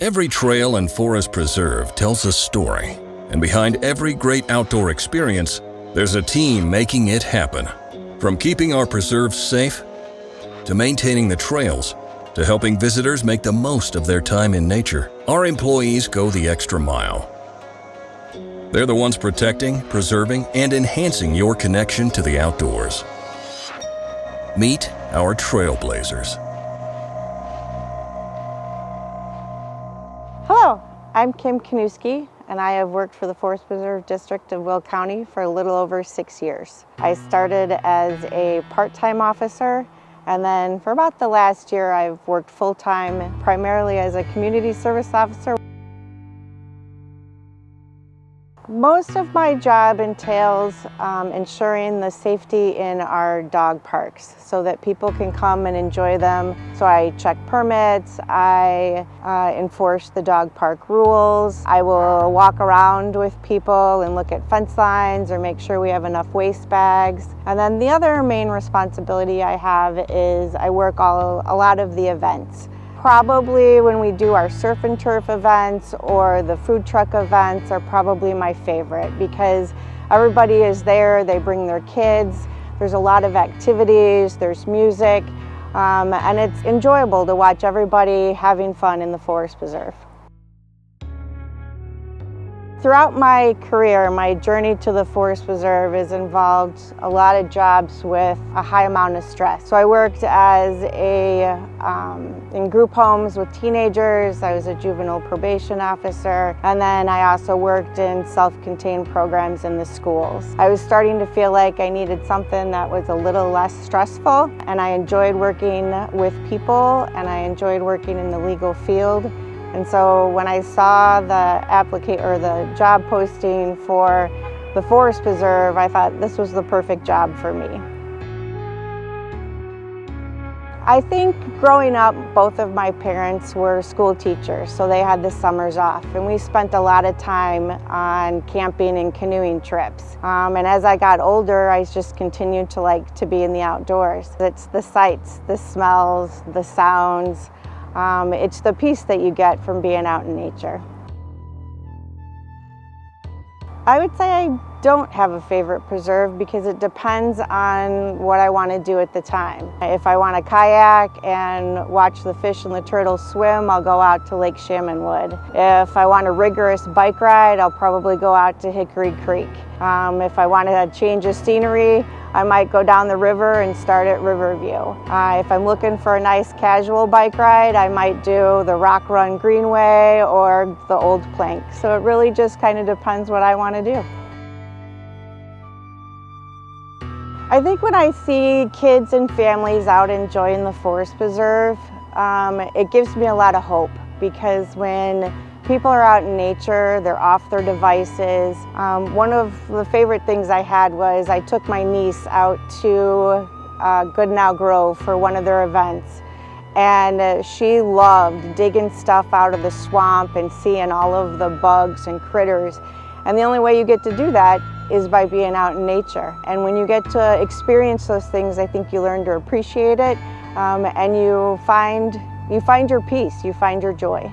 Every trail and forest preserve tells a story, and behind every great outdoor experience, there's a team making it happen. From keeping our preserves safe, to maintaining the trails, to helping visitors make the most of their time in nature, our employees go the extra mile. They're the ones protecting, preserving, and enhancing your connection to the outdoors. Meet our Trailblazers. Hello, I'm Kim Kaniewski, and I have worked for the Forest Preserve District of Will County for a little over 6 years. I started as a part-time officer, and then for about the last year I've worked full-time, primarily as a community service officer. Most of my job entails ensuring the safety in our dog parks so that people can come and enjoy them. So I check permits, I enforce the dog park rules, I will walk around with people and look at fence lines or make sure we have enough waste bags. And then the other main responsibility I have is I work a lot of the events. Probably when we do our surf and turf events or the food truck events are probably my favorite because everybody is there, they bring their kids, there's a lot of activities, there's music, and it's enjoyable to watch everybody having fun in the Forest Preserve. Throughout my career, my journey to the Forest Preserve has involved a lot of jobs with a high amount of stress. So I worked in group homes with teenagers. I was a juvenile probation officer, and then I also worked in self-contained programs in the schools. I was starting to feel like I needed something that was a little less stressful, and I enjoyed working with people, and I enjoyed working in the legal field. And so when I saw the job posting for the Forest Preserve, I thought this was the perfect job for me. I think growing up, both of my parents were school teachers, so they had the summers off, and we spent a lot of time on camping and canoeing trips. And as I got older, I just continued to like to be in the outdoors. It's the sights, the smells, the sounds. It's the peace that you get from being out in nature. I would say I don't have a favorite preserve because it depends on what I want to do at the time. If I want to kayak and watch the fish and the turtles swim, I'll go out to Lake Shamanwood. If I want a rigorous bike ride, I'll probably go out to Hickory Creek. If I want to change of scenery, I might go down the river and start at Riverview. If I'm looking for a nice casual bike ride, I might do the Rock Run Greenway or the Old Plank. So it really just kind of depends what I want to do. I think when I see kids and families out enjoying the Forest Preserve, it gives me a lot of hope because when people are out in nature, they're off their devices. One of the favorite things I had was I took my niece out to Goodnow Grove for one of their events. And she loved digging stuff out of the swamp and seeing all of the bugs and critters. And the only way you get to do that is by being out in nature. And when you get to experience those things, I think you learn to appreciate it, and you find your peace, you find your joy.